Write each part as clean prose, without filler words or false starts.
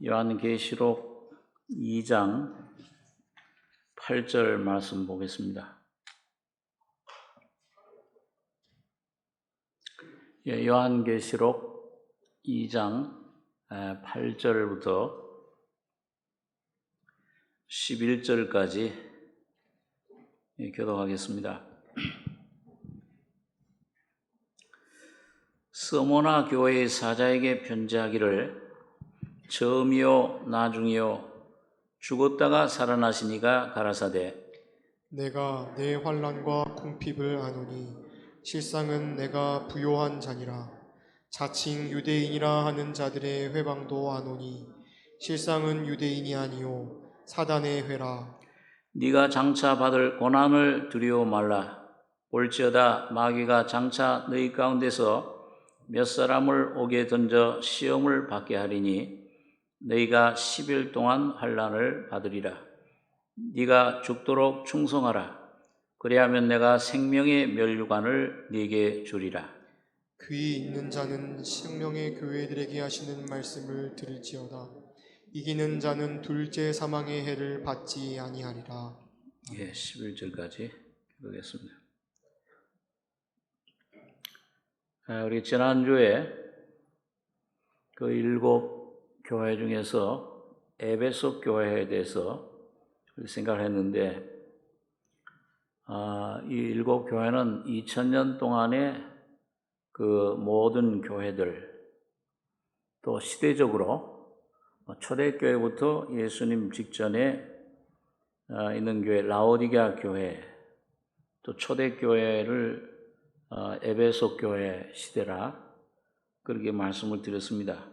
요한계시록 2장 8절 말씀 보겠습니다. 요한계시록 2장 8절부터 11절까지 교독하겠습니다. 스모나 교회의 사자에게 편지하기를 처음이요 나중이요 죽었다가 살아나신 이가 가라사대 내가 내 환난과 궁핍을 아노니 실상은 내가 부요한 자니라. 자칭 유대인이라 하는 자들의 회방도 아노니 실상은 유대인이 아니요 사단의 회라. 네가 장차 받을 고난을 두려워 말라. 볼지어다 마귀가 장차 너희 가운데서 몇 사람을 옥에 던져 시험을 받게 하리니 너희가 10일 동안 환난을 받으리라. 네가 죽도록 충성하라. 그리하면 내가 생명의 면류관을 네게 주리라. 귀 있는 자는 생명의 교회들에게 하시는 말씀을 들을지어다. 이기는 자는 둘째 사망의 해를 받지 아니하리라. 11절까지 보겠습니다. 우리 지난주에 그 7 교회 중에서 에베소 교회에 대해서 생각을 했는데, 이 7 교회는 2000년 동안의 그 모든 교회들, 또 시대적으로 초대교회부터 예수님 직전에 있는 교회 라오디게아 교회, 또 초대교회를 에베소 교회 시대라 그렇게 말씀을 드렸습니다.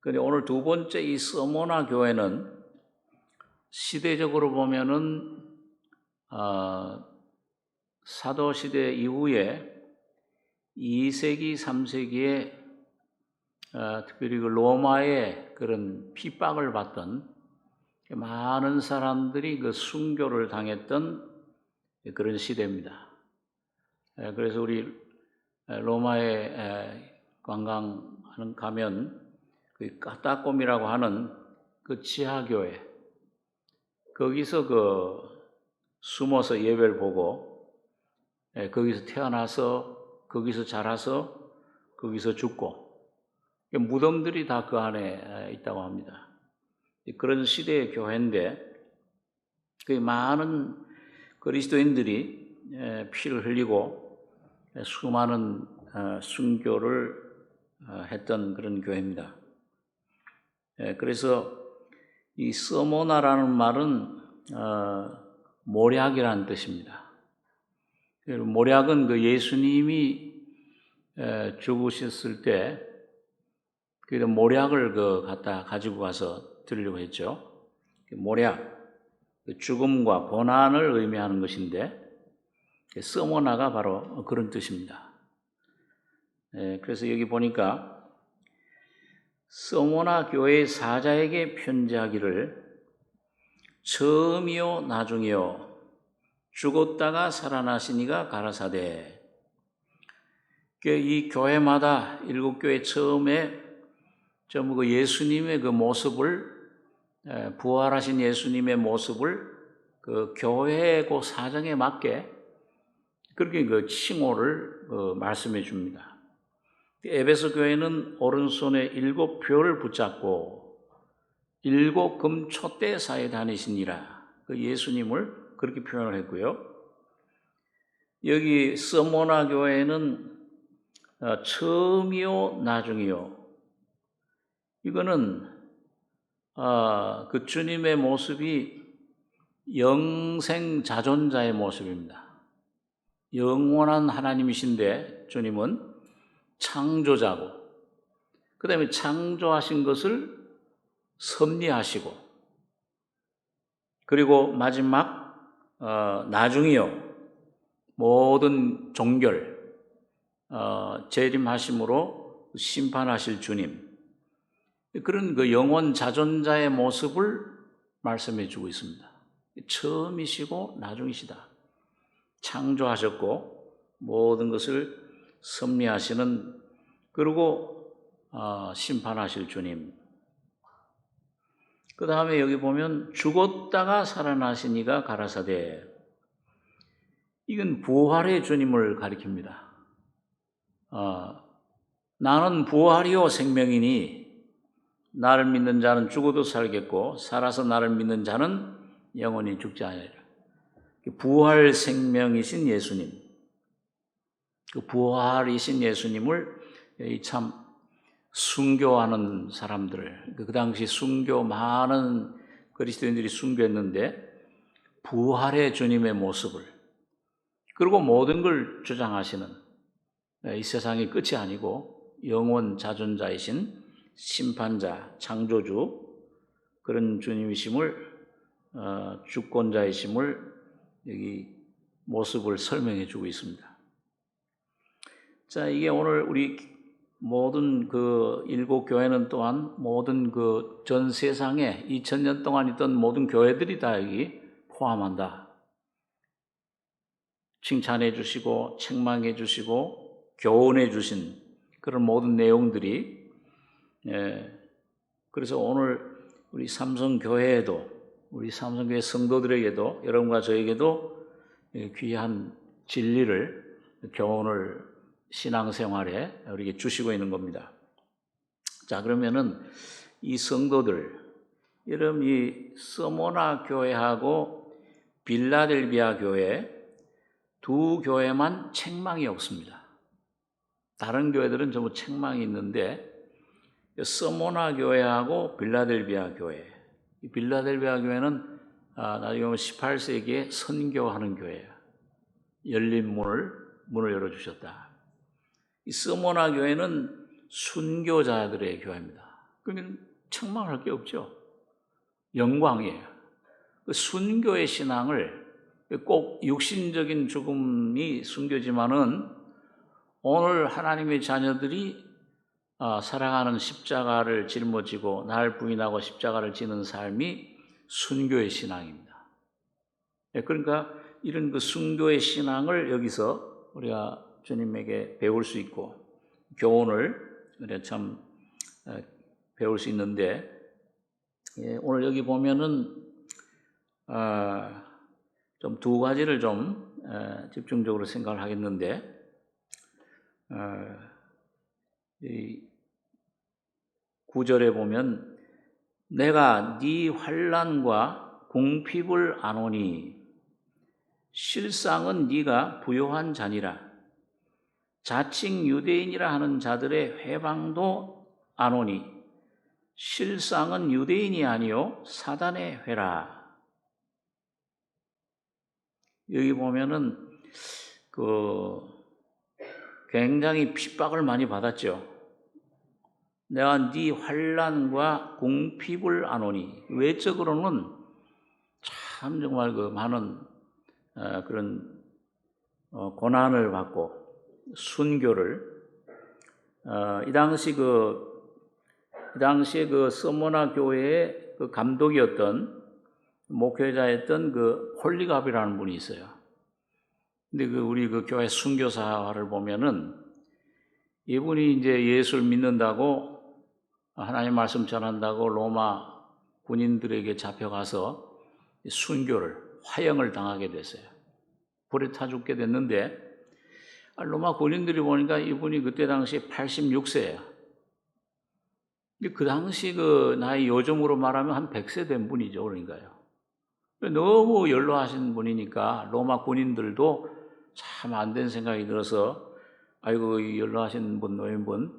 그런데 오늘 두 번째 이 스모나 교회는 시대적으로 보면은 사도 시대 이후에 2세기, 3세기에 특별히 그 로마의 그런 핍박을 받던 많은 사람들이 그 순교를 당했던 그런 시대입니다. 그래서 우리 로마에 관광하는 가면 그 까따꼼이라고 하는 그 지하교회, 거기서 그 숨어서 예배를 보고, 거기서 태어나서 거기서 자라서 거기서 죽고, 무덤들이 다 그 안에 있다고 합니다. 그런 시대의 교회인데 그 많은 그리스도인들이 피를 흘리고 수많은 순교를 했던 그런 교회입니다. 그래서 이 스모나라는 말은 모략이라는 뜻입니다. 모략은 그 예수님이 죽으셨을 때 그 모략을 갖다 가지고 가서 드리려고 했죠. 모략, 죽음과 고난을 의미하는 것인데 스모나가 바로 그런 뜻입니다. 그래서 여기 보니까 스모나 교회 사자에게 편지하기를 처음이요 나중이요 죽었다가 살아나신 이가 가라사대. 이 교회마다 7 교회 처음에 전부 그 예수님의 그 모습을, 부활하신 예수님의 모습을 그 교회의 그 사정에 맞게 그렇게 그 칭호를 말씀해 줍니다. 에베소 교회는 오른손에 7 표를 붙잡고 7 금촛대 사이에 다니시니라. 그 예수님을 그렇게 표현을 했고요. 여기 스모나 교회는 처음이요 나중이요, 이거는 그 주님의 모습이 영생자존자의 모습입니다. 영원한 하나님이신데 주님은 창조자고, 그 다음에 창조하신 것을 섭리하시고, 그리고 마지막 나중이요 모든 종결 재림하심으로 심판하실 주님, 그런 그 영원 자존자의 모습을 말씀해 주고 있습니다. 처음이시고 나중이시다. 창조하셨고 모든 것을 섭리하시는, 그리고 심판하실 주님, 그 다음에 여기 보면 죽었다가 살아나신 이가 가라사대. 이건 부활의 주님을 가리킵니다. 나는 부활이요 생명이니 나를 믿는 자는 죽어도 살겠고 살아서 나를 믿는 자는 영원히 죽지 아니하리라. 부활 생명이신 예수님, 그 부활이신 예수님을 참 순교하는 사람들, 그 당시 순교 많은 그리스도인들이 순교했는데 부활의 주님의 모습을, 그리고 모든 걸 주장하시는, 이 세상이 끝이 아니고 영원 자존자이신 심판자, 창조주, 그런 주님이심을, 주권자이심을 여기 모습을 설명해 주고 있습니다. 자, 이게 오늘 우리 모든 그 일곱 교회는 또한 모든 그 전 세상에 2000년 동안 있던 모든 교회들이 다 여기 포함한다. 칭찬해 주시고 책망해 주시고 교훈해 주신 그런 모든 내용들이, 그래서 오늘 우리 삼성교회에도, 우리 삼성교회 성도들에게도, 여러분과 저에게도 귀한 진리를, 교훈을 신앙생활에 우리에게 주시고 있는 겁니다. 자, 그러면은 이 성도들, 여러분 이 서모나 교회하고 빌라델비아 교회 두 교회만 책망이 없습니다. 다른 교회들은 전부 책망이 있는데 서모나 교회하고 빌라델비아 교회, 이 빌라델비아 교회는 나중에 보면 18세기에 선교하는 교회예요. 열린 문을 열어주셨다. 이 서모나 교회는 순교자들의 교회입니다. 그러면 책망할 게 없죠. 영광이에요. 그 순교의 신앙을, 꼭 육신적인 죽음이 순교지만은 오늘 하나님의 자녀들이 살아가는 십자가를 짊어지고 날 부인하고 십자가를 지는 삶이 순교의 신앙입니다. 그러니까 이런 그 순교의 신앙을 여기서 우리가 주님에게 배울 수 있고 교훈을 우리가 참 배울 수 있는데, 오늘 여기 보면은 좀 두 가지를 좀 집중적으로 생각을 하겠는데, 이 9절에 보면 내가 네 환난과 궁핍을 아노니 실상은 네가 부요한 자니라. 자칭 유대인이라 하는 자들의 회방도 아노니 실상은 유대인이 아니요 사단의 회라. 여기 보면은 굉장히 핍박을 많이 받았죠. 내가 네 환난과 궁핍을 아노니, 외적으로는 참 정말 그 많은 그런 고난을 받고 순교를, 이 당시에 그 서모나 교회의 그 감독이었던, 목회자였던 그 폴리갑이라는 분이 있어요. 근데 우리 그 교회 순교사를 보면은 이분이 이제 예수를 믿는다고, 하나님 말씀 전한다고 로마 군인들에게 잡혀가서 순교를, 화형을 당하게 됐어요. 불에 타 죽게 됐는데, 로마 군인들이 보니까 이분이 그때 당시 86세예요. 그 당시 그 나이 요즘으로 말하면 한 100세 된 분이죠. 그러니까요. 너무 연로하신 분이니까 로마 군인들도 참 안 된 생각이 들어서, 아이고, 이 연로하신 분, 노인분,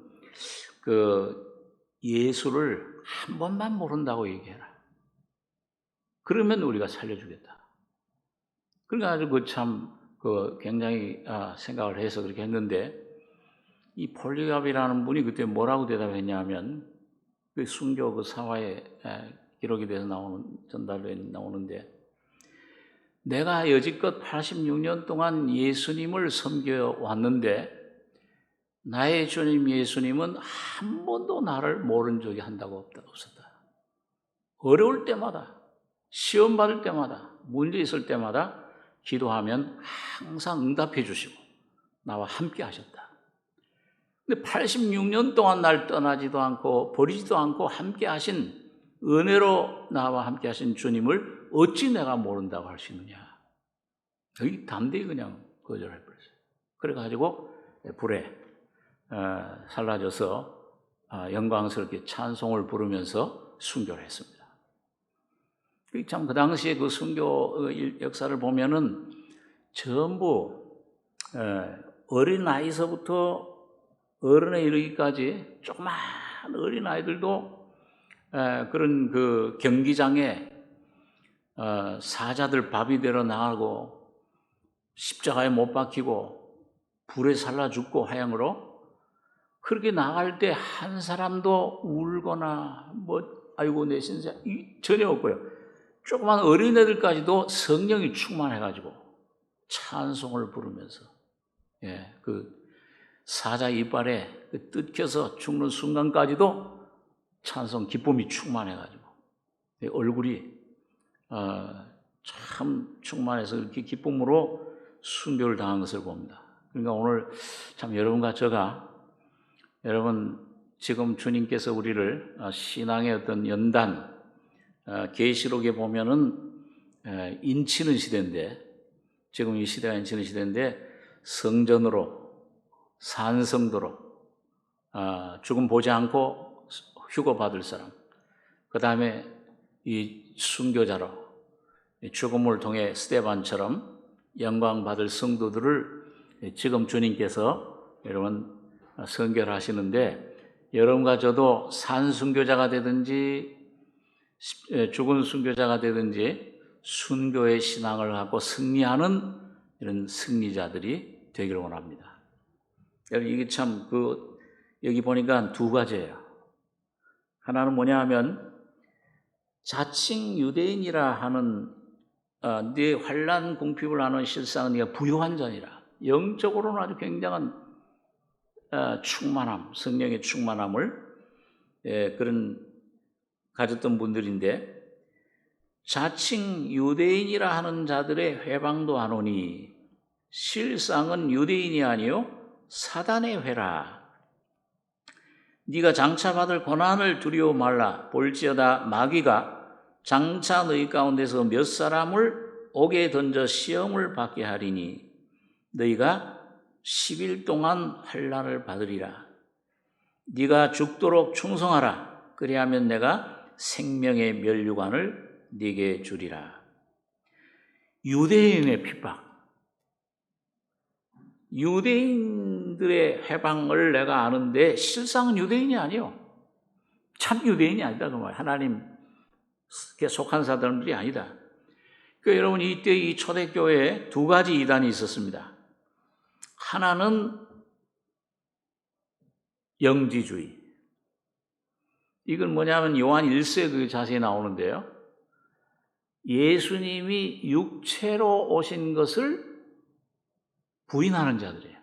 예수를 한 번만 모른다고 얘기해라. 그러면 우리가 살려주겠다. 그러니까 아주 굉장히 생각을 해서 그렇게 했는데, 이 폴리갑이라는 분이 그때 뭐라고 대답했냐면, 그 순교 그 사화에 기록이 돼서 전달에 나오는데, 내가 여지껏 86년 동안 예수님을 섬겨왔는데 나의 주님 예수님은 한 번도 나를 모른 적이 한다고 없었다. 어려울 때마다, 시험 받을 때마다, 문제 있을 때마다 기도하면 항상 응답해 주시고 나와 함께 하셨다. 근데 86년 동안 날 떠나지도 않고 버리지도 않고 함께 하신 은혜로 나와 함께 하신 주님을 어찌 내가 모른다고 할 수 있느냐. 여기 담대히 그냥 거절해버렸어요. 그래가지고 불에 살라져서 영광스럽게 찬송을 부르면서 순교를 했습니다. 참 그 당시에 그 순교 역사를 보면은 전부 어린 나이서부터 어른에 이르기까지 조그만 어린 아이들도 그런 그 경기장에 사자들 밥이 되러 나가고 십자가에 못 박히고 불에 살라 죽고 하양으로 그렇게 나갈 때 한 사람도 울거나 아이고 내 신세 전혀 없고요. 조그만 어린애들까지도 성령이 충만해가지고 찬송을 부르면서 그 사자 이빨에 뜯겨서 죽는 순간까지도 찬송 기쁨이 충만해가지고 얼굴이 참 충만해서 이렇게 기쁨으로 순교를 당한 것을 봅니다. 그러니까 오늘 참 여러분과 저가 여러분 지금 주님께서 우리를 신앙의 어떤 연단 계시록에 보면은 인치는 시대인데 지금 이 시대가 인치는 시대인데 성전으로 산성도로 죽음 보지 않고 휴거 받을 사람 그 다음에 이 순교자로 죽음을 통해 스데반처럼 영광 받을 성도들을 지금 주님께서 여러분 선결하시는데 여러분과 저도 산순교자가 되든지 죽은 순교자가 되든지 순교의 신앙을 갖고 승리하는 이런 승리자들이 되기를 원합니다. 여러분 이게 참 여기 보니까 두 가지예요. 하나는 뭐냐 하면 자칭 유대인이라 하는 네 환난 궁핍을 하는 실상은 네가 부요한 자니라. 영적으로는 아주 굉장한 충만함, 성령의 충만함을 그런 가졌던 분들인데 자칭 유대인이라 하는 자들의 회방도 하노니 실상은 유대인이 아니요 사단의 회라. 네가 장차 받을 고난을 두려워 말라. 볼지어다 마귀가 장차 너희 가운데서 몇 사람을 옥에 던져 시험을 받게 하리니 너희가 10일 동안 환난을 받으리라. 네가 죽도록 충성하라. 그리하면 내가 생명의 면류관을 네게 주리라. 유대인의 핍박, 유대인들의 해방을 내가 아는데 실상은 유대인이 아니요. 참 유대인이 아니다 그 말. 하나님께 속한 사람들이 아니다. 그러니까 여러분 이때 이 초대교회에 두 가지 이단이 있었습니다. 하나는 영지주의. 이건 뭐냐면 요한 1세 그 자세히 나오는데요. 예수님이 육체로 오신 것을 부인하는 자들이에요.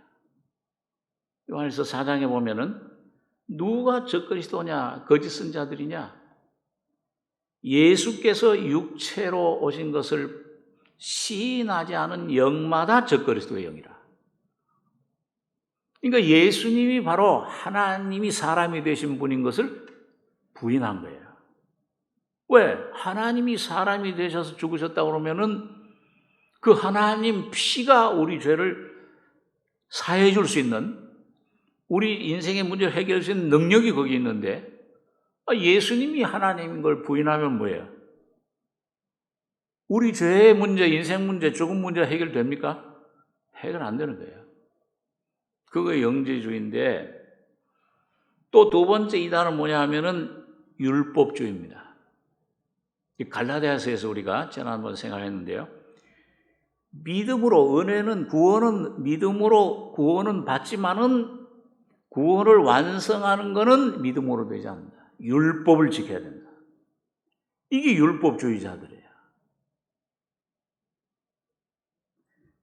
요한일서 4장에 보면은 누가 적그리스도냐 거짓 선자들이냐 예수께서 육체로 오신 것을 시인하지 않은 영마다 적그리스도의 영이라. 그러니까 예수님이 바로 하나님이 사람이 되신 분인 것을 부인한 거예요. 왜? 하나님이 사람이 되셔서 죽으셨다고 그러면은 그 하나님 피가 우리 죄를 사해 줄 수 있는 우리 인생의 문제를 해결할 수 있는 능력이 거기 있는데 예수님이 하나님인 걸 부인하면 뭐예요? 우리 죄의 문제, 인생 문제, 죽음 문제 해결됩니까? 해결 안 되는 거예요. 그거 영지주의인데 또 두 번째 이단은 뭐냐 하면은 율법주의입니다. 갈라디아서에서 우리가 지난번 생각했는데요. 믿음으로 은혜는 구원은 믿음으로 구원은 받지만은 구원을 완성하는 것은 믿음으로 되지 않는다. 율법을 지켜야 된다. 이게 율법주의자들이에요.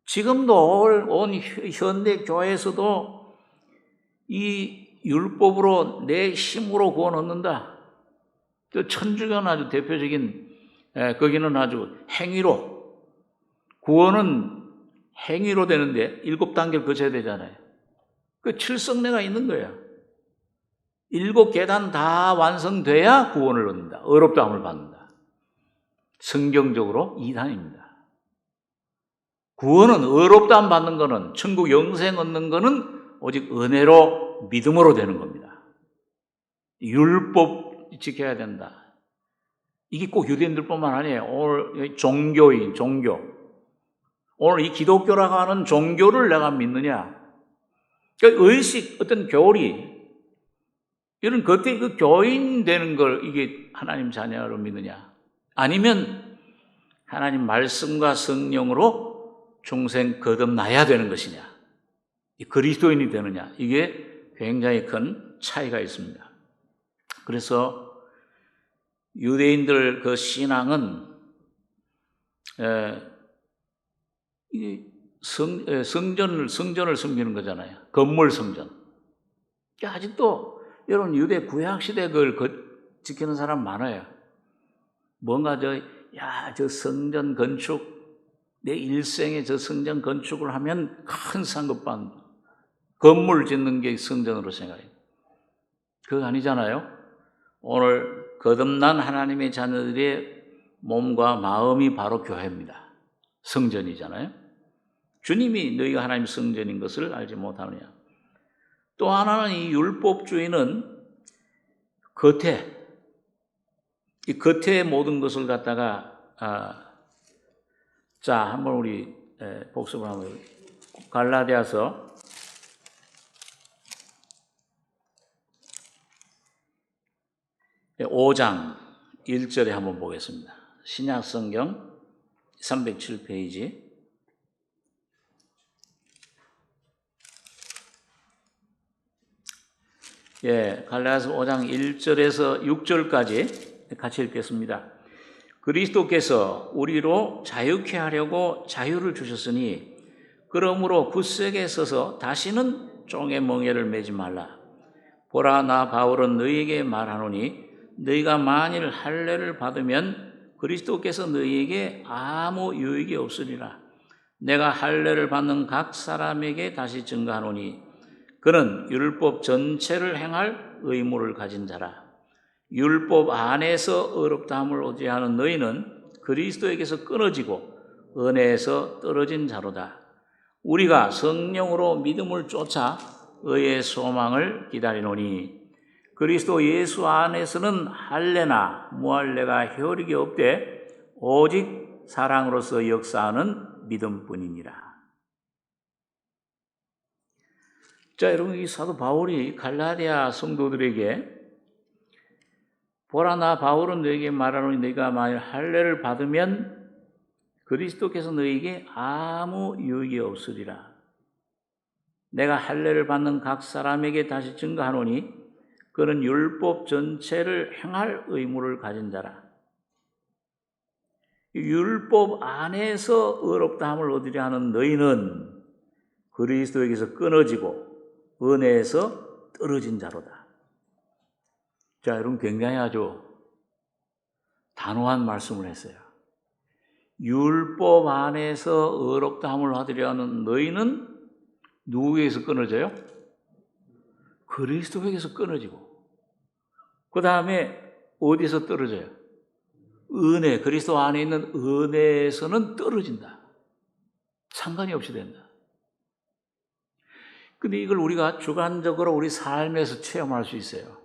지금도 온 현대 교회에서도 이 율법으로 내 힘으로 구원 얻는다. 또 천주교는 아주 대표적인 거기는 아주 행위로 구원은 행위로 되는데 7단계를 거쳐야 되잖아요. 그 칠성례가 있는 거예요. 7계단 다 완성돼야 구원을 얻는다. 의롭다함을 받는다. 성경적으로 이단입니다. 구원은 의롭다함 받는 거는, 천국 영생 얻는 거는 오직 은혜로 믿음으로 되는 겁니다. 율법 지켜야 된다. 이게 꼭 유대인들뿐만 아니에요. 오늘 종교인, 종교. 오늘 이 기독교라고 하는 종교를 내가 믿느냐. 그러니까 의식, 어떤 교리, 이런 겉에 그 교인 되는 걸 이게 하나님 자녀로 믿느냐. 아니면 하나님 말씀과 성령으로 중생 거듭나야 되는 것이냐. 그리스도인이 되느냐. 이게 굉장히 큰 차이가 있습니다. 그래서 유대인들 그 신앙은 성전을 섬기는 거잖아요. 건물 성전. 아직도 여러분 유대 구약 시대 그걸 지키는 사람 많아요. 뭔가 저 성전 건축, 내 일생에 저 성전 건축을 하면 큰 상급 받는다. 건물 짓는 게 성전으로 생각해요. 그거 아니잖아요. 오늘 거듭난 하나님의 자녀들의 몸과 마음이 바로 교회입니다. 성전이잖아요. 주님이 너희가 하나님의 성전인 것을 알지 못하느냐. 또 하나는 이 율법주의는 이 겉에 모든 것을 갖다가 자, 한번 우리 복습을 한번 갈라디아서 5장 1절에 한번 보겠습니다. 신약성경 307페이지. 갈라디아서 5장 1절에서 6절까지 같이 읽겠습니다. 그리스도께서 우리로 자유케 하려고 자유를 주셨으니 그러므로 굳세게 서서 다시는 종의 멍에를 매지 말라. 보라, 나 바울은 너희에게 말하노니 너희가 만일 할례를 받으면 그리스도께서 너희에게 아무 유익이 없으리라. 내가 할례를 받는 각 사람에게 다시 증거하노니 그는 율법 전체를 행할 의무를 가진 자라. 율법 안에서 의롭다함을 얻게 하는 너희는 그리스도에게서 끊어지고 은혜에서 떨어진 자로다. 우리가 성령으로 믿음을 쫓아 의의 소망을 기다리노니 그리스도 예수 안에서는 할례나 무할례가 효력이 없되 오직 사랑으로서 역사하는 믿음뿐이니라. 자, 여러분, 이 사도 바울이 갈라디아 성도들에게 보라, 나 바울은 너에게 말하노니 너희가 만일 할례를 받으면 그리스도께서 너희에게 아무 유익이 없으리라. 내가 할례를 받는 각 사람에게 다시 증거하노니 그는 율법 전체를 행할 의무를 가진 자라. 율법 안에서 의롭다함을 얻으려 하는 너희는 그리스도에게서 끊어지고 은혜에서 떨어진 자로다. 자, 여러분, 굉장히 아주 단호한 말씀을 했어요. 율법 안에서 의롭다함을 얻으려 하는 너희는 누구에게서 끊어져요? 그리스도에게서 끊어지고, 그 다음에 어디서 떨어져요? 은혜, 그리스도 안에 있는 은혜에서는 떨어진다. 상관이 없이 된다. 근데 이걸 우리가 주관적으로 우리 삶에서 체험할 수 있어요.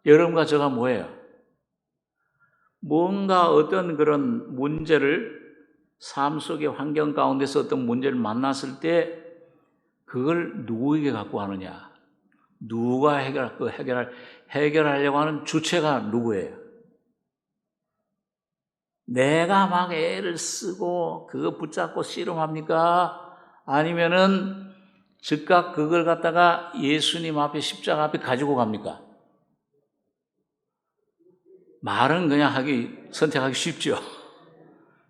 여러분과 저가 뭐예요? 뭔가 어떤 그런 문제를 삶 속의 환경 가운데서 어떤 문제를 만났을 때 그걸 누구에게 갖고 하느냐? 누가 해결하려고 하는 주체가 누구예요? 내가 막 애를 쓰고 그거 붙잡고 씨름합니까? 아니면은 즉각 그걸 갖다가 예수님 앞에 십자가 앞에 가지고 갑니까? 말은 그냥 선택하기 쉽죠.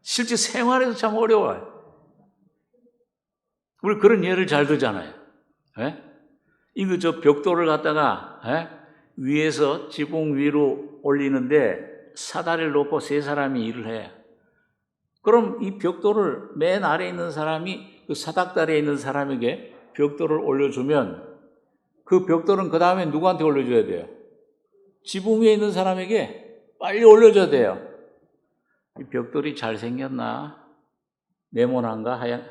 실제 생활에서 참 어려워요. 우리 그런 예를 잘 들잖아요. 예? 이거 저 벽돌을 갖다가 위에서 지붕 위로 올리는데 사다리를 놓고 세 사람이 일을 해. 그럼 이 벽돌을 맨 아래에 있는 사람이 그 사닥다리에 있는 사람에게 벽돌을 올려주면 그 벽돌은 그 다음에 누구한테 올려줘야 돼요? 지붕 위에 있는 사람에게 빨리 올려줘야 돼요. 이 벽돌이 잘생겼나? 네모난가? 하얀?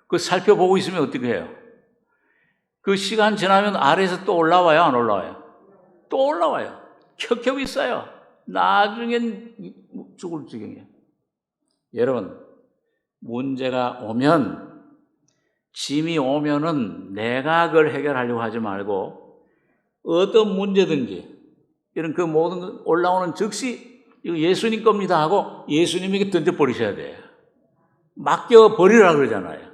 그 살펴보고 있으면 어떻게 해요? 그 시간 지나면 아래에서 또 올라와요? 안 올라와요? 또 올라와요. 켜켜이 있어요. 나중엔 죽을 지경이에요. 여러분, 문제가 오면, 짐이 오면은 내가 그걸 해결하려고 하지 말고 어떤 문제든지 이런 그 모든 올라오는 즉시 이거 예수님 겁니다 하고 예수님에게 던져버리셔야 돼요. 맡겨버리라 그러잖아요.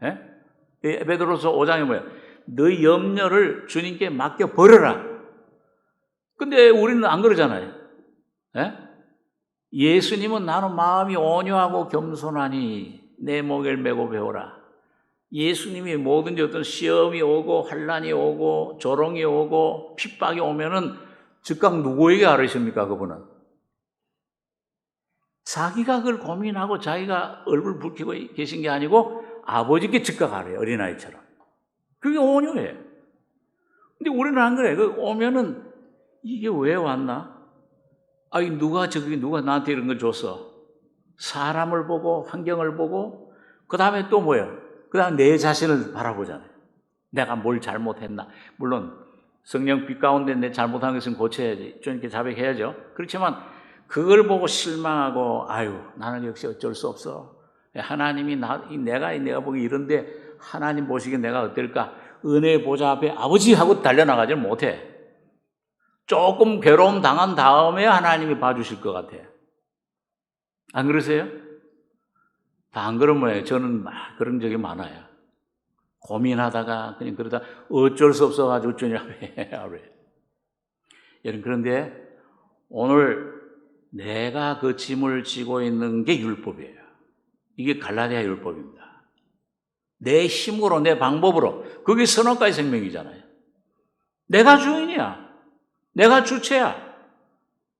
예? 베드로서 5장에 뭐예요? 너희 염려를 주님께 맡겨버려라. 근데 우리는 안 그러잖아요. 예? 예수님은 나는 마음이 온유하고 겸손하니 내 목을 메고 배우라. 예수님이 뭐든지 어떤 시험이 오고 환난이 오고 조롱이 오고 핍박이 오면은 즉각 누구에게 아뢰십니까? 그분은 자기가 그걸 고민하고 자기가 얼굴 붉히고 계신 게 아니고 아버지께 즉각 아뢰요. 어린아이처럼. 그게 온유해요. 근데 우리는 안 그래. 그 오면은 이게 왜 왔나? 아니 누가 나한테 이런 걸 줬어? 사람을 보고 환경을 보고 그 다음에 또 뭐예요? 그 다음에 내 자신을 바라보잖아요. 내가 뭘 잘못했나? 물론 성령 빛 가운데 내 잘못한 것은 고쳐야지. 주님께 자백해야죠. 그렇지만 그걸 보고 실망하고 아유 나는 역시 어쩔 수 없어. 하나님이 내가 보기 이런데 하나님 보시기에 내가 어떨까? 은혜의 보좌 앞에 아버지 하고 달려나가지는 못해. 조금 괴로움 당한 다음에 하나님이 봐주실 것 같아요. 안 그러세요? 다 안 그러면 저는 막 그런 적이 많아요. 고민하다가 그냥 그러다 어쩔 수 없어가지고 주님 앞에 하루에. 여러분 그런데 오늘 내가 그 짐을 지고 있는 게 율법이에요. 이게 갈라디아 율법입니다. 내 힘으로 내 방법으로 그게 선악과의 생명이잖아요. 내가 주인이야. 내가 주체야.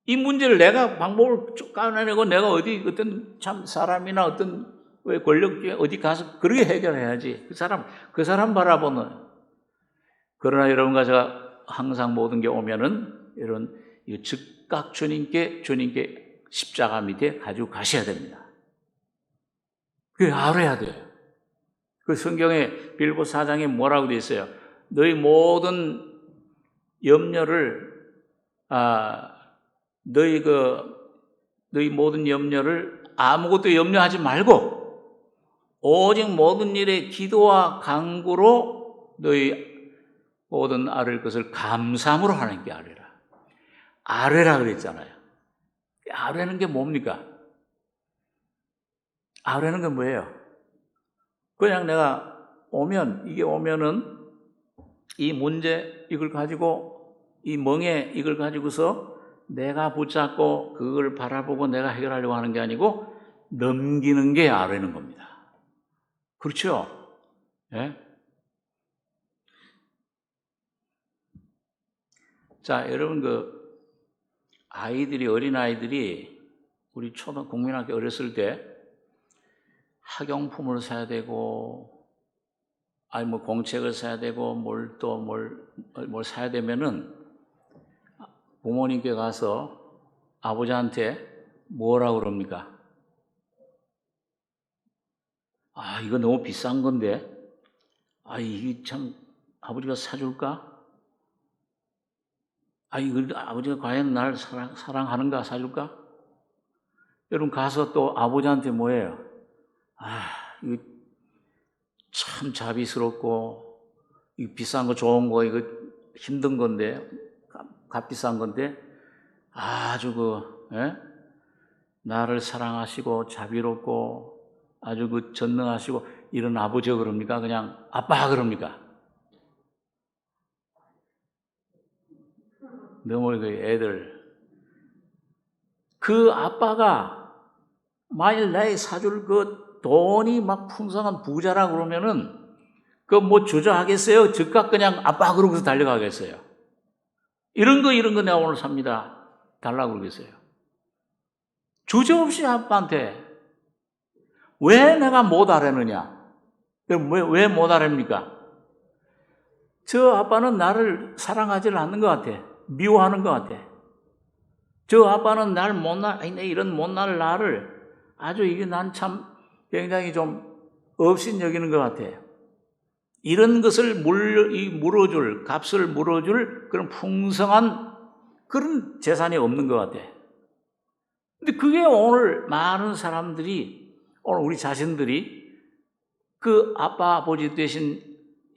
이 문제를 내가 방법을 쭉 까내고 내가 어떤 참 사람이나 어떤 왜 권력주에 어디 가서 그렇게 해결해야지. 그 사람 바라보는. 그러나 여러분과 제가 항상 모든 게 오면은 이런 즉각 주님께 십자가 밑에 가지고 가셔야 됩니다. 그게 알아야 돼요. 그 성경에 빌보 4장에 뭐라고 되어 있어요? 너희 모든 염려를 너희 모든 염려를 아무것도 염려하지 말고 오직 모든 일에 기도와 간구로 너희 모든 아뢰 것을 감사함으로 하나님께 아뢰라. 아뢰라 그랬잖아요. 아뢰는 게 뭡니까? 아뢰는 건 뭐예요? 그냥 내가 이게 오면은 이 문제 이걸 가지고 이 멍에 이걸 가지고서 내가 붙잡고 그걸 바라보고 내가 해결하려고 하는 게 아니고 넘기는 게 아뢰는 겁니다. 그렇죠? 예? 자, 여러분 어린아이들이 우리 국민학교 어렸을 때 학용품을 사야 되고 공책을 사야 되고 뭘 사야 되면은 부모님께 가서 아버지한테 뭐라고 그럽니까? 이거 너무 비싼 건데. 이게 참 아버지가 사줄까? 이거 아버지가 과연 날 사랑하는가? 사줄까? 여러분 가서 또 아버지한테 뭐예요? 이거 참 자비스럽고 이거 비싼 거 좋은 거 이거 힘든 건데 값비싼 건데 아주 나를 사랑하시고 자비롭고 아주 전능하시고 이런 아버지가 그럽니까? 그냥 아빠 그럽니까? 너무 애들 그 아빠가 만일 나의 사줄 돈이 막 풍성한 부자라 그러면은 주저하겠어요? 즉각 그냥 아빠 그러고서 달려가겠어요? 이런 거 내가 오늘 삽니다. 달라고 그러겠어요? 주저없이 아빠한테 왜 내가 못 알아느냐? 왜 못 알아입니까? 저 아빠는 나를 사랑하지를 않는 것 같아. 미워하는 것 같아. 저 아빠는 이런 못날 나를 아주 이게 난 참 굉장히 좀 업신여기는 것 같아. 이런 것을 물어줄, 값을 물어줄 그런 풍성한 그런 재산이 없는 것 같아. 근데 그게 오늘 많은 사람들이, 오늘 우리 자신들이 그 아빠, 아버지 되신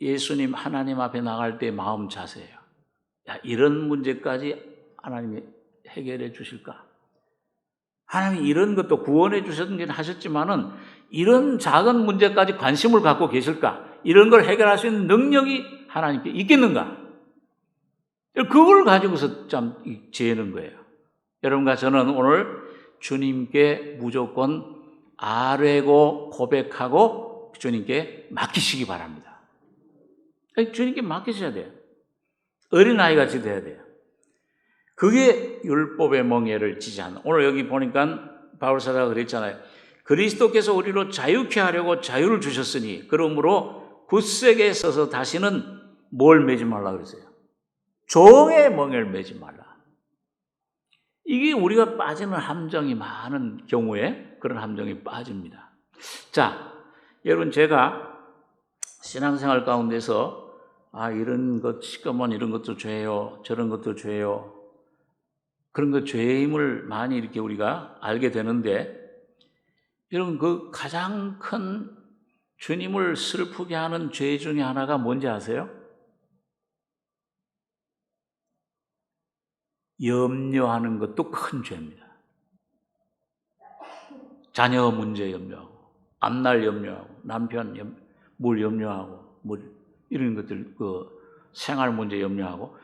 예수님, 하나님 앞에 나갈 때 마음 자세예요. 야, 이런 문제까지 하나님이 해결해 주실까? 하나님이 이런 것도 구원해 하셨지만은 이런 작은 문제까지 관심을 갖고 계실까? 이런 걸 해결할 수 있는 능력이 하나님께 있겠는가? 그걸 가지고서 참 재는 거예요. 여러분과 저는 오늘 주님께 무조건 아뢰고 고백하고 주님께 맡기시기 바랍니다. 주님께 맡기셔야 돼요. 어린아이같이 돼야 돼요. 그게 율법의 멍에를 지지하는. 오늘 여기 보니까 바울사도가 그랬잖아요. 그리스도께서 우리로 자유케 하려고 자유를 주셨으니 그러므로 굳세게 서서 다시는 뭘 매지 말라 그랬어요. 종의 멍에를 매지 말라. 이게 우리가 빠지는 함정이 많은 경우에 그런 함정이 빠집니다. 자, 여러분 제가 신앙생활 가운데서 이런 것 시꺼먼 이런 것도 죄요, 저런 것도 죄요. 그런 거 죄임을 많이 이렇게 우리가 알게 되는데 여러분 그 가장 큰 주님을 슬프게 하는 죄 중에 하나가 뭔지 아세요? 염려하는 것도 큰 죄입니다. 자녀 문제 염려하고, 앞날 염려하고, 남편 뭘 염려하고, 이런 것들, 생활 문제 염려하고,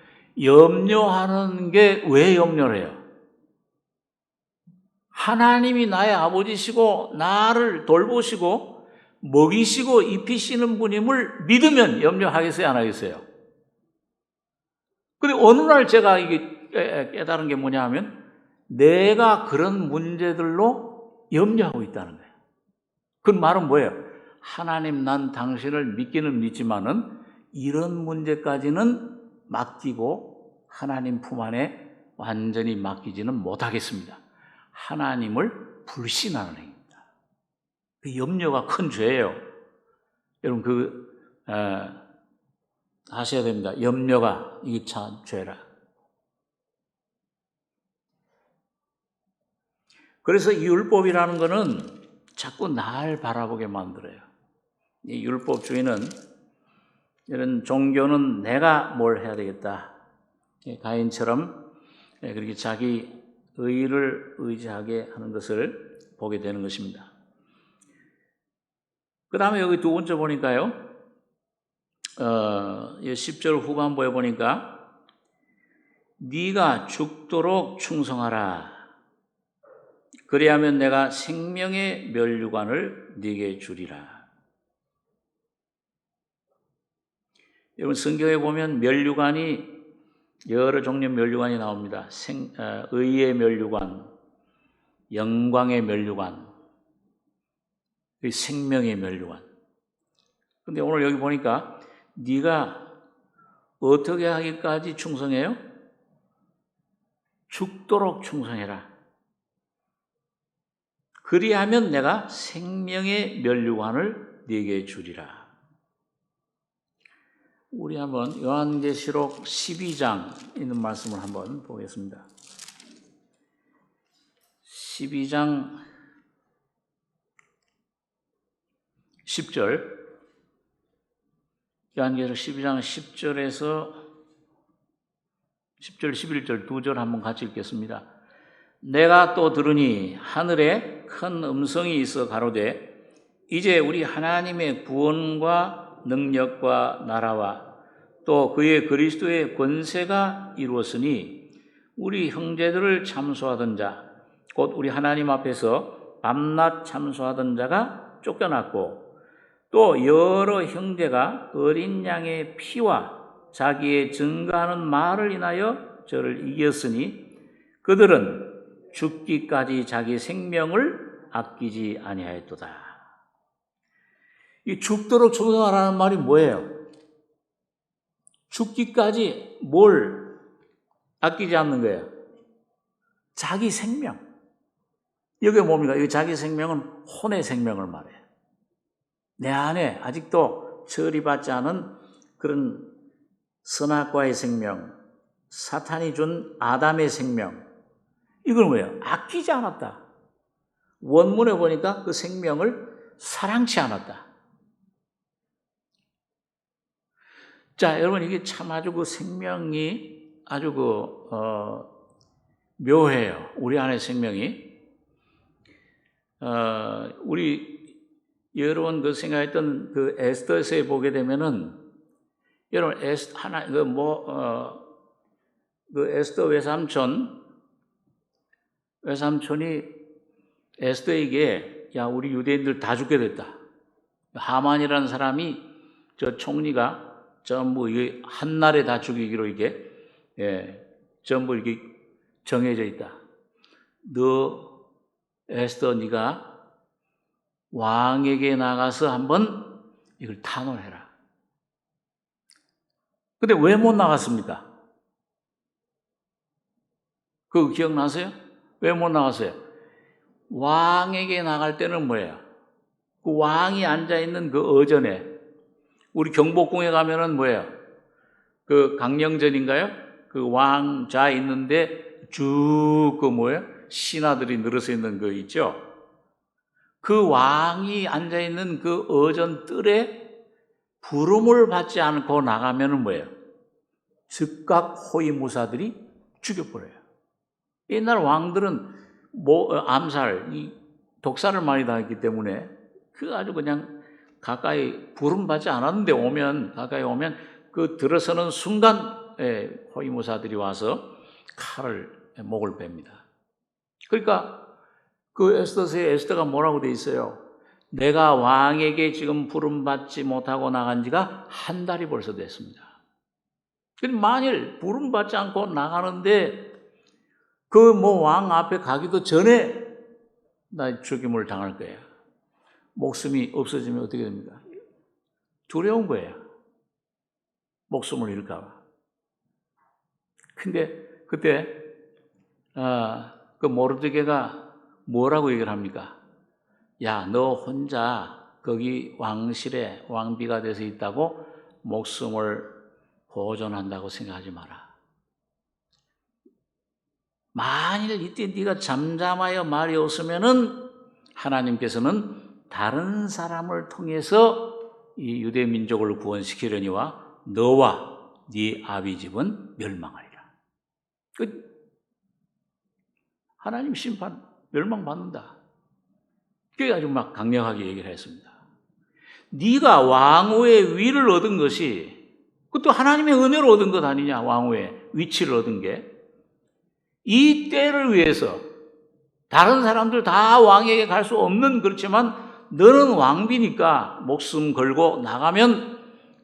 염려하는 게 왜 염려를 해요? 하나님이 나의 아버지시고, 나를 돌보시고, 먹이시고, 입히시는 분임을 믿으면 염려하겠어요, 안 하겠어요? 근데 어느 날 제가 이게 깨달은 게 뭐냐 하면 내가 그런 문제들로 염려하고 있다는 거예요. 그 말은 뭐예요? 하나님 난 당신을 믿기는 믿지만은 이런 문제까지는 맡기고 하나님 품 안에 완전히 맡기지는 못하겠습니다. 하나님을 불신하는 행위입니다. 그 염려가 큰 죄예요. 여러분 아셔야 됩니다. 염려가 이게 참 죄라. 그래서 이 율법이라는 것은 자꾸 날 바라보게 만들어요. 이 율법주의는 이런 종교는 내가 뭘 해야 되겠다. 가인처럼 그렇게 자기 의를 의지하게 하는 것을 보게 되는 것입니다. 그 다음에 여기 두 번째 보니까요. 10절 후반부에 보니까 네가 죽도록 충성하라. 그리하면 내가 생명의 면류관을 네게 주리라. 여러분 성경에 보면 면류관이 여러 종류의 면류관이 나옵니다. 의의 면류관, 영광의 면류관, 생명의 면류관. 근데 오늘 여기 보니까 네가 어떻게 하기까지 충성해요? 죽도록 충성해라. 그리하면 내가 생명의 면류관을 네게 주리라. 우리 한번 요한계시록 12장 있는 말씀을 한번 보겠습니다. 12장 10절 요한계시록 12장 10절에서 10절 11절 두 절 한번 같이 읽겠습니다. 내가 또 들으니 하늘에 큰 음성이 있어 가로되 이제 우리 하나님의 구원과 능력과 나라와 또 그의 그리스도의 권세가 이루었으니 우리 형제들을 참소하던 자 곧 우리 하나님 앞에서 밤낮 참소하던 자가 쫓겨났고 또 여러 형제가 어린 양의 피와 자기의 증거하는 말을 인하여 저를 이겼으니 그들은 죽기까지 자기 생명을 아끼지 아니하였도다. 이 죽도록 충성하라는 말이 뭐예요? 죽기까지 뭘 아끼지 않는 거예요? 자기 생명. 이게 뭡니까? 이 자기 생명은 혼의 생명을 말해요. 내 안에 아직도 처리받지 않은 그런 선악과의 생명, 사탄이 준 아담의 생명, 이걸 뭐예요? 아끼지 않았다. 원문에 보니까 그 생명을 사랑치 않았다. 자, 여러분, 이게 참 아주 그 생명이 아주 묘해요. 우리 안에 생명이. 우리 여러분 그 생각했던 그 에스더서에 보게 되면은 여러분 그 에스더 외삼촌이 에스더에게 야 우리 유대인들 다 죽게 됐다. 하만이라는 사람이 저 총리가 전부 한 날에 다 죽이기로 이게 전부 이렇게 정해져 있다. 너 에스더 네가 왕에게 나가서 한번 이걸 탄원해라. 근데 왜 못 나갔습니까? 그거 기억나세요? 왜 못 나갔어요? 왕에게 나갈 때는 뭐예요? 그 왕이 앉아있는 그 어전에 우리 경복궁에 가면은 뭐예요? 그 강령전인가요? 그 왕자 있는데 쭉 그 뭐예요? 신하들이 늘어서 있는 거 있죠? 그 왕이 앉아있는 그 어전 뜰에 부름을 받지 않고 나가면은 뭐예요? 즉각 호위무사들이 죽여버려요. 옛날 왕들은 암살, 독살을 많이 당했기 때문에 그 아주 그냥 가까이 부름 받지 않았는데 가까이 오면 그 들어서는 순간 호위무사들이 와서 칼을 목을 뺍니다. 그러니까 그 에스더가 뭐라고 돼 있어요? 내가 왕에게 지금 부름받지 못하고 나간 지가 한 달이 벌써 됐습니다. 만일 부름받지 않고 나가는데 그 왕 앞에 가기도 전에 나 죽임을 당할 거예요. 목숨이 없어지면 어떻게 됩니까? 두려운 거예요. 목숨을 잃을까 봐. 근데 그때 그 모르드게가 뭐라고 얘기를 합니까? 야, 너 혼자 거기 왕실에 왕비가 돼서 있다고 목숨을 보존한다고 생각하지 마라. 만일 이때 네가 잠잠하여 말이 없으면은 하나님께서는 다른 사람을 통해서 이 유대 민족을 구원시키려니와 너와 네 아비 집은 멸망하리라. 하나님 심판 멸망받는다. 그게 아주 막 강력하게 얘기를 했습니다. 네가 왕후의 위를 얻은 것이 그것도 하나님의 은혜로 얻은 것 아니냐. 왕후의 위치를 얻은 게 이 때를 위해서 다른 사람들 다 왕에게 갈 수 없는 그렇지만 너는 왕비니까 목숨 걸고 나가면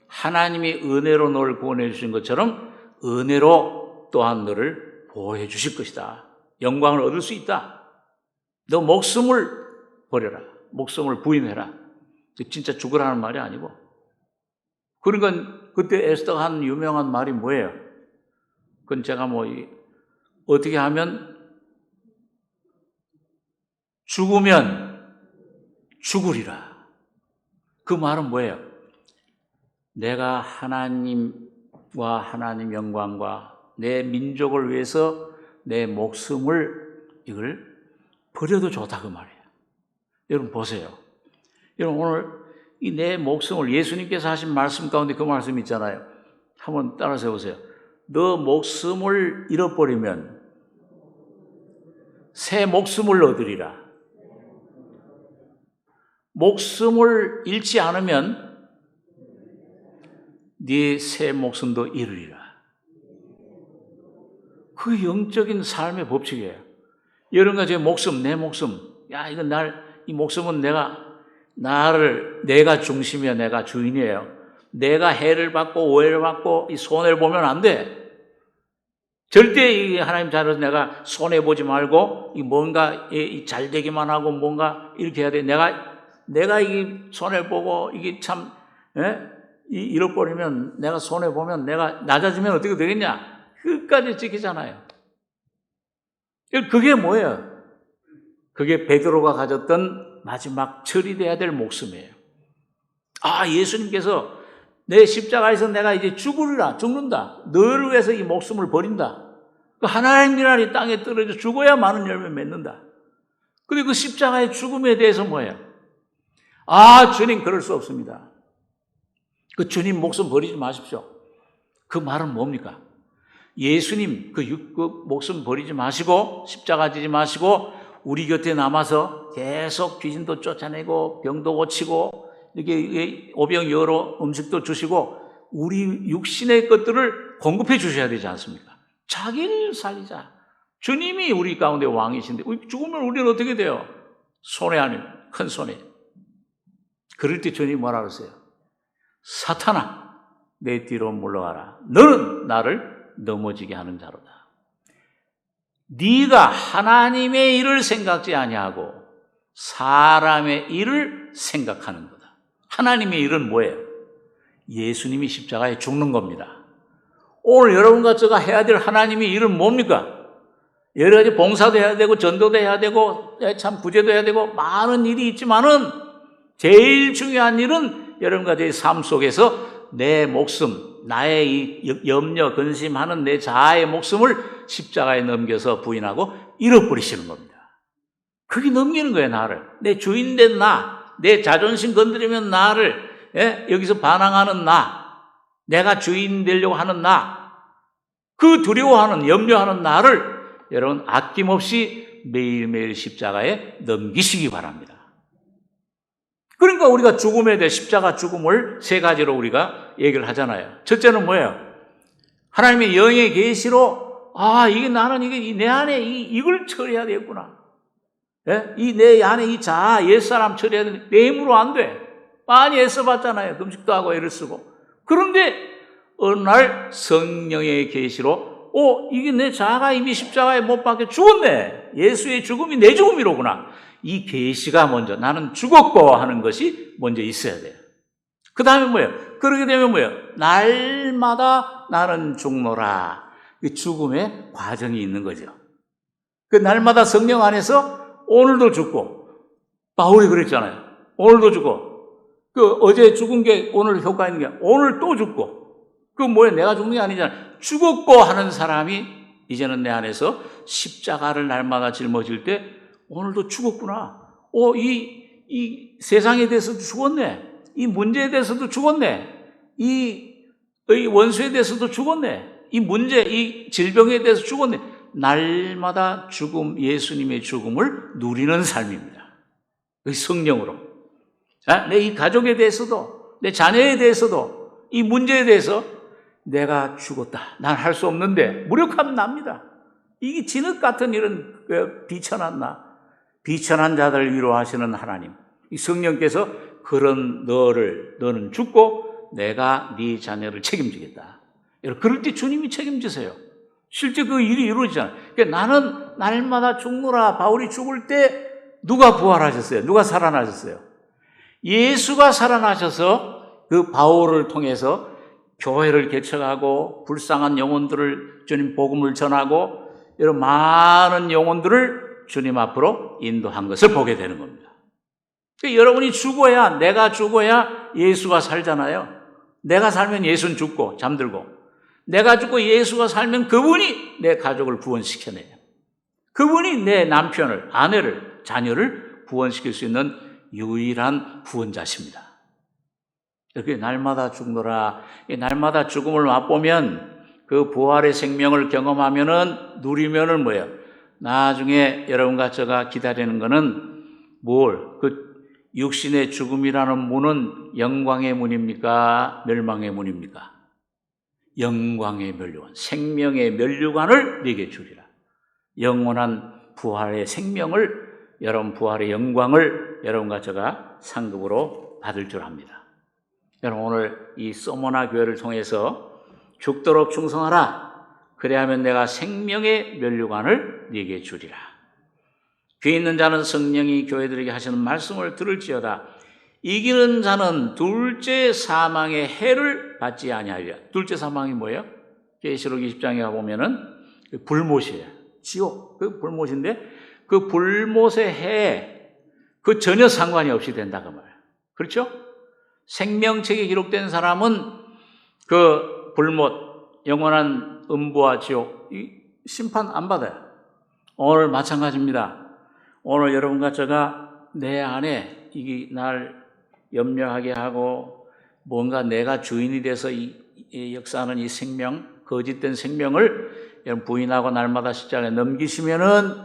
하나님이 은혜로 너를 구원해 주신 것처럼 은혜로 또한 너를 보호해 주실 것이다. 영광을 얻을 수 있다. 너 목숨을 버려라. 목숨을 부인해라. 진짜 죽으라는 말이 아니고. 그러니까 그때 에스더가 한 유명한 말이 뭐예요? 그건 제가 어떻게 하면 죽으면 죽으리라. 그 말은 뭐예요? 내가 하나님과 하나님 영광과 내 민족을 위해서 내 목숨을 이걸 버려도 좋다 그 말이에요. 여러분 보세요. 여러분 오늘 이 내 목숨을 예수님께서 하신 말씀 가운데 그 말씀 있잖아요. 한번 따라서 해보세요. 너 목숨을 잃어버리면 새 목숨을 얻으리라. 목숨을 잃지 않으면 네 새 목숨도 잃으리라. 그 영적인 삶의 법칙이에요. 여러분과 제 목숨, 내 목숨. 야, 이건 이 목숨은 내가 중심이야, 내가 주인이에요. 내가 해를 받고 오해를 받고 이 손해를 보면 안 돼. 절대 이 하나님 자녀로서 내가 손해 보지 말고 이 뭔가 잘 되기만 하고 뭔가 이렇게 해야 돼. 내가 이 손해 보고 이게 참 잃어버리면, 내가 손해보면, 내가 낮아지면 어떻게 되겠냐? 끝까지 지키잖아요. 그게 뭐예요? 그게 베드로가 가졌던 마지막 처리돼야 될 목숨이에요. 예수님께서 내 십자가에서 내가 이제 죽는다. 너를 위해서 이 목숨을 버린다. 하나님이라니 땅에 떨어져 죽어야 많은 열매 맺는다. 근데 그 십자가의 죽음에 대해서 뭐예요? 주님, 그럴 수 없습니다. 그 주님 목숨 버리지 마십시오. 그 말은 뭡니까? 예수님 그 목숨 버리지 마시고 십자가 지지 마시고 우리 곁에 남아서 계속 귀신도 쫓아내고 병도 고치고 이렇게 오병이어로 음식도 주시고 우리 육신의 것들을 공급해 주셔야 되지 않습니까? 자기를 살리자. 주님이 우리 가운데 왕이신데 죽으면 우리는 어떻게 돼요? 손해 아니에요. 큰 손해. 그럴 때 주님이 뭐라 그러세요? 사탄아, 내 뒤로 물러가라. 너는 나를 넘어지게 하는 자로다. 네가 하나님의 일을 생각지 아니하고 사람의 일을 생각하는 거다. 하나님의 일은 뭐예요? 예수님이 십자가에 죽는 겁니다. 오늘 여러분과 제가 해야 될 하나님의 일은 뭡니까? 여러 가지 봉사도 해야 되고 전도도 해야 되고 참 구제도 해야 되고 많은 일이 있지만은 제일 중요한 일은 여러분과 제 삶 속에서 내 목숨, 나의 이 염려, 근심하는 내 자아의 목숨을 십자가에 넘겨서 부인하고 잃어버리시는 겁니다. 그게 넘기는 거예요, 나를. 내 주인된 나, 내 자존심 건드리면 나를, 여기서 반항하는 나, 내가 주인 되려고 하는 나, 그 두려워하는, 염려하는 나를 여러분 아낌없이 매일매일 십자가에 넘기시기 바랍니다. 그러니까 우리가 죽음에 대해 십자가 죽음을 세 가지로 우리가 얘기를 하잖아요. 첫째는 뭐예요? 하나님의 영의 계시로 나는 내 안에 이걸 처리해야 되겠구나. 내 안에 이 자아, 옛사람 처리해야 되는데 내 힘으로 안 돼. 많이 애써봤잖아요. 금식도 하고 애를 쓰고. 그런데 어느 날 성령의 계시로 이게 내 자아가 이미 십자가에 못 박혀 죽었네. 예수의 죽음이 내 죽음이로구나. 이 계시가 먼저 나는 죽었고 하는 것이 먼저 있어야 돼요. 그 다음에 뭐예요? 그러게 되면 뭐예요? 날마다 나는 죽노라. 죽음의 과정이 있는 거죠. 그 날마다 성령 안에서 오늘도 죽고, 바울이 그랬잖아요. 오늘도 죽고, 어제 죽은 게 오늘 효과 있는 게 오늘 또 죽고, 뭐예요? 내가 죽는 게 아니잖아요. 죽었고 하는 사람이 이제는 내 안에서 십자가를 날마다 짊어질 때 오늘도 죽었구나. 이 세상에 대해서도 죽었네. 이 문제에 대해서도 죽었네. 이 원수에 대해서도 죽었네. 이 문제, 이 질병에 대해서 죽었네. 날마다 죽음, 예수님의 죽음을 누리는 삶입니다. 성령으로. 내 이 가족에 대해서도, 내 자녀에 대해서도, 이 문제에 대해서 내가 죽었다. 난 할 수 없는데 무력하면 납니다. 이게 진흙 같은 이런 비천한 비천한 자들을 위로하시는 하나님. 이 성령께서 그런 너는 죽고 내가 네 자녀를 책임지겠다. 그럴 때 주님이 책임지세요. 실제 그 일이 이루어지잖아요. 그러니까 나는 날마다 죽노라. 바울이 죽을 때 누가 부활하셨어요? 누가 살아나셨어요? 예수가 살아나셔서 그 바울을 통해서 교회를 개척하고 불쌍한 영혼들을 주님 복음을 전하고 이런 많은 영혼들을 주님 앞으로 인도한 것을 보게 되는 겁니다. 그러니까 여러분이 죽어야, 내가 죽어야 예수가 살잖아요. 내가 살면 예수는 죽고 잠들고, 내가 죽고 예수가 살면 그분이 내 가족을 구원시켜내요. 그분이 내 남편을, 아내를, 자녀를 구원시킬 수 있는 유일한 구원자십니다. 이렇게 날마다 죽노라. 날마다 죽음을 맛보면 그 부활의 생명을 경험하면은 누리면은 뭐예요? 나중에 여러분과 제가 기다리는 거는 그 육신의 죽음이라는 문은 영광의 문입니까? 멸망의 문입니까? 영광의 면류관, 생명의 면류관을 네게 주리라. 영원한 부활의 생명을, 여러분 부활의 영광을 여러분과 제가 상급으로 받을 줄 압니다. 여러분 오늘 이 서머나 교회를 통해서 죽도록 충성하라. 그래야면 내가 생명의 면류관을 네게 주리라. 귀 있는 자는 성령이 교회들에게 하시는 말씀을 들을지어다. 이기는 자는 둘째 사망의 해를 받지 아니하리라. 둘째 사망이 뭐예요? 계시록 20장에 가보면은 불못이에요. 지옥, 그 불못인데 그 불못의 해에 그 전혀 상관이 없이 된다 그 말이에요. 그렇죠? 생명책에 기록된 사람은 그 불못, 영원한 음부와 지옥, 이 심판 안 받아요. 오늘 마찬가지입니다. 오늘 여러분과 제가 내 안에 이게 날 염려하게 하고 뭔가 내가 주인이 돼서 이 역사하는 이 생명, 거짓된 생명을 여러분 부인하고 날마다 십자가에 넘기시면은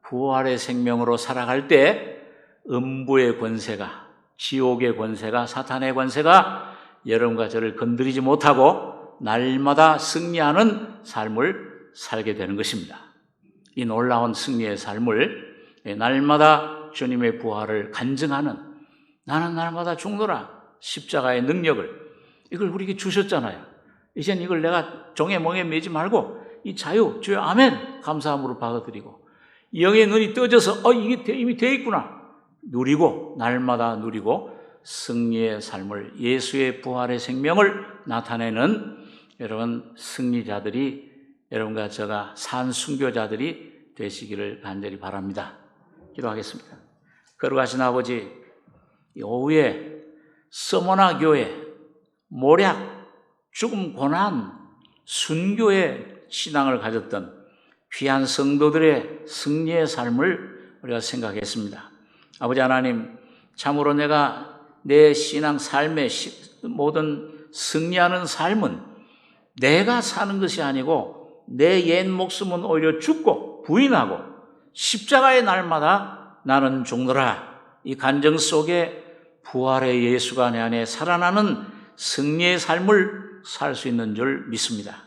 부활의 생명으로 살아갈 때 음부의 권세가, 지옥의 권세가, 사탄의 권세가 여러분과 저를 건드리지 못하고 날마다 승리하는 삶을 살게 되는 것입니다. 이 놀라운 승리의 삶을 날마다 주님의 부활을 간증하는, 나는 날마다 죽노라 십자가의 능력을, 이걸 우리에게 주셨잖아요. 이젠 이걸 내가 종의 멍에 매지 말고 이 자유, 주여 아멘 감사함으로 받아들이고 영의 눈이 떠져서 이게 이미 되어 있구나 누리고, 날마다 누리고 승리의 삶을, 예수의 부활의 생명을 나타내는 여러분 승리자들이, 여러분과 제가 산 순교자들이 되시기를 간절히 바랍니다. 기도하겠습니다. 거룩하신 아버지, 오후에 서머나 교회, 모략, 죽음, 고난, 순교의 신앙을 가졌던 귀한 성도들의 승리의 삶을 우리가 생각했습니다. 아버지 하나님, 참으로 내가 내 신앙 삶의 모든 승리하는 삶은 내가 사는 것이 아니고 내 옛 목숨은 오히려 죽고 부인하고 십자가의 날마다 나는 죽노라, 이 간증 속에 부활의 예수가 내 안에 살아나는 승리의 삶을 살 수 있는 줄 믿습니다.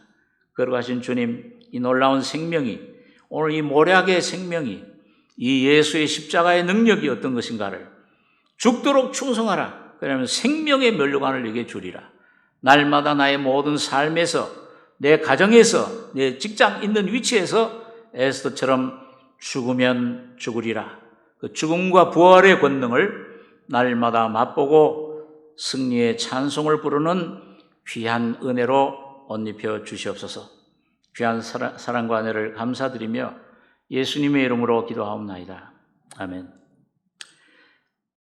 거룩하신 주님, 이 놀라운 생명이, 오늘 이 모략의 생명이, 이 예수의 십자가의 능력이 어떤 것인가를 죽도록 충성하라. 그러면 생명의 면류관을 내게 주리라. 날마다 나의 모든 삶에서, 내 가정에서, 내 직장 있는 위치에서 에스더처럼 죽으면 죽으리라. 그 죽음과 부활의 권능을 날마다 맛보고 승리의 찬송을 부르는 귀한 은혜로 옷 입혀 주시옵소서. 귀한 사랑과 은혜를 감사드리며 예수님의 이름으로 기도하옵나이다. 아멘.